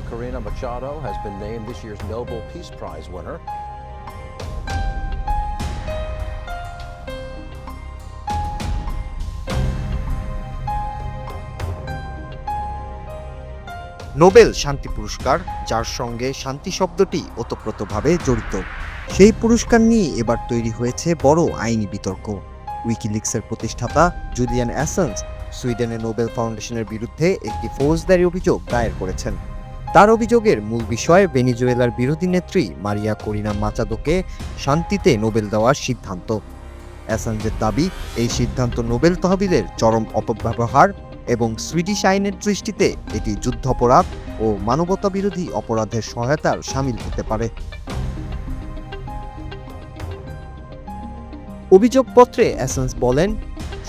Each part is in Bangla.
Maria Corina Machado has been named this year's Nobel Peace Prize winner. Nobel শান্তি পুরস্কার, যার সঙ্গে শান্তি শব্দটি ওতপ্রোতভাবে জড়িত, সেই পুরস্কার নিয়ে এবার তৈরি হয়েছে বড় আইনি বিতর্ক। উইকিলিক্সের প্রতিষ্ঠাতা জুলিয়ান অ্যাসাঞ্জ সুইডেনের নোবেল ফাউন্ডেশনের বিরুদ্ধে একটি ফৌজদারি অভিযোগ দায়ের করেছেন। তার অভিযোগের মূল বিষয় ভেনিজুয়েলার বিরোধী নেত্রী মারিয়া করিনা মাচাদোকে শান্তিতে নোবেল দেওয়ার সিদ্ধান্ত। অ্যাসাঞ্জের দাবি, এই সিদ্ধান্ত নোবেল তহবিলের চরম অপব্যবহার এবং সুইডিশ আইনের দৃষ্টিতে এটি যুদ্ধাপরাধ ও মানবতাবিরোধী অপরাধের সহায়তার শামিল হতে পারে। অভিযোগপত্রে অ্যাসাঞ্জ বলেন,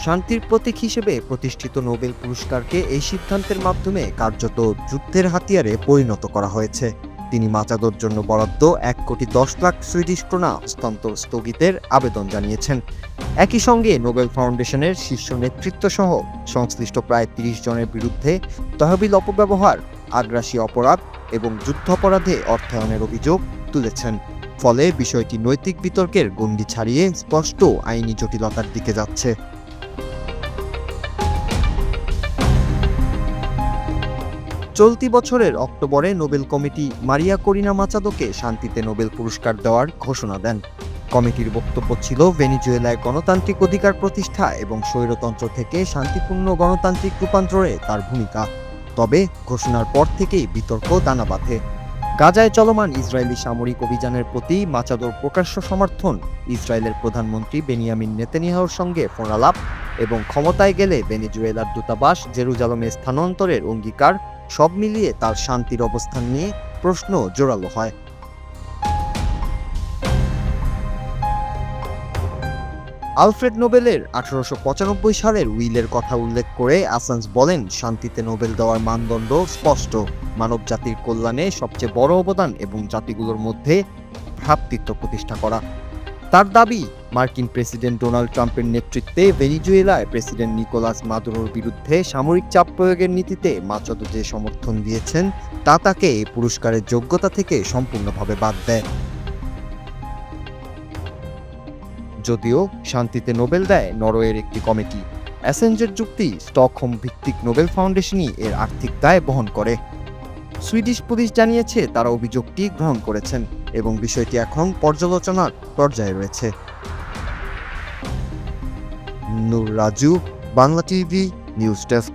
শান্তির প্রতীক হিসেবে প্রতিষ্ঠিত নোবেল পুরস্কারকে এই সিদ্ধান্তের মাধ্যমে কার্যত যুদ্ধের হাতিয়ারে পরিণত করা হয়েছে। তিনি মাচাদোর জন্য বরাদ্দ 1,10,00,000 সুইডিশ ক্রোনা হস্তান্তর স্থগিতের আবেদন জানিয়েছেন। একই সঙ্গে নোবেল ফাউন্ডেশনের শীর্ষ নেতৃত্ব সহ সংশ্লিষ্ট প্রায় 30 জনের বিরুদ্ধে তহবিল অপব্যবহার, আগ্রাসী অপরাধ এবং যুদ্ধাপরাধে অর্থায়নের অভিযোগ তুলেছেন। ফলে বিষয়টি নৈতিক বিতর্কের গণ্ডি ছাড়িয়ে স্পষ্ট আইনি জটিলতার দিকে যাচ্ছে। চলতি বছরের অক্টোবরে নোবেল কমিটি মারিয়া করিনা মাচাদোকে শান্তিতে নোবেল পুরস্কার দেওয়ার ঘোষণা দেন। কমিটির বক্তব্য ছিল, ভেনিজুয়েলায় গণতান্ত্রিক অধিকার প্রতিষ্ঠা এবং স্বৈরতন্ত্র থেকে শান্তিপূর্ণ গণতান্ত্রিক রূপান্তরে তার ভূমিকা। তবে ঘোষণার পর থেকেই বিতর্ক দানা বাঁধে। গাজায় চলমান ইসরায়েলি সামরিক অভিযানের প্রতি মাচাদোর প্রকাশ্য সমর্থন, ইসরায়েলের প্রধানমন্ত্রী বেনিয়ামিন নেতানিয়াহুর সঙ্গে ফোনালাপ এবং ক্ষমতায় গেলে ভেনিজুয়েলার দূতাবাস জেরুজালেমে স্থানান্তরের অঙ্গীকার, সব মিলিয়ে তার শান্তির অবস্থান নিয়ে প্রশ্ন জোরালো হয়। আলফ্রেড নোবেলের 1895 সালের উইলের কথা উল্লেখ করে অ্যাসাঞ্জ বলেন, শান্তিতে নোবেল দেওয়ার মানদণ্ড স্পষ্ট, মানবজাতির কল্যাণে সবচেয়ে বড় অবদান এবং জাতিগুলোর মধ্যে ভ্রাতৃত্ব প্রতিষ্ঠা করা। তার দাবি, মার্কিন প্রেসিডেন্ট ডোনাল্ড ট্রাম্পের নেতৃত্বে ভেনিজুয়েলায় প্রেসিডেন্ট নিকোলাস মাদুরোর বিরুদ্ধে সামরিক চাপ প্রয়োগের নীতিতে মাচাদো যে সমর্থন দিয়েছেন তা তাকে এই পুরস্কারের যোগ্যতা থেকে সম্পূর্ণভাবে বাদ দেয়। যদিও শান্তিতে নোবেল দেয় নরওয়ের একটি কমিটি, অ্যাসাঞ্জের যুক্তি, স্টকহোম ভিত্তিক নোবেল ফাউন্ডেশনই এর আর্থিক দায় বহন করে। সুইডিশ পুলিশ জানিয়েছে তারা অভিযোগটি গ্রহণ করেছেন এবং বিষয়টি এখন পর্যালোচনার পর্যায়ে রয়েছে। Nur Raju, Bangla TV news desk.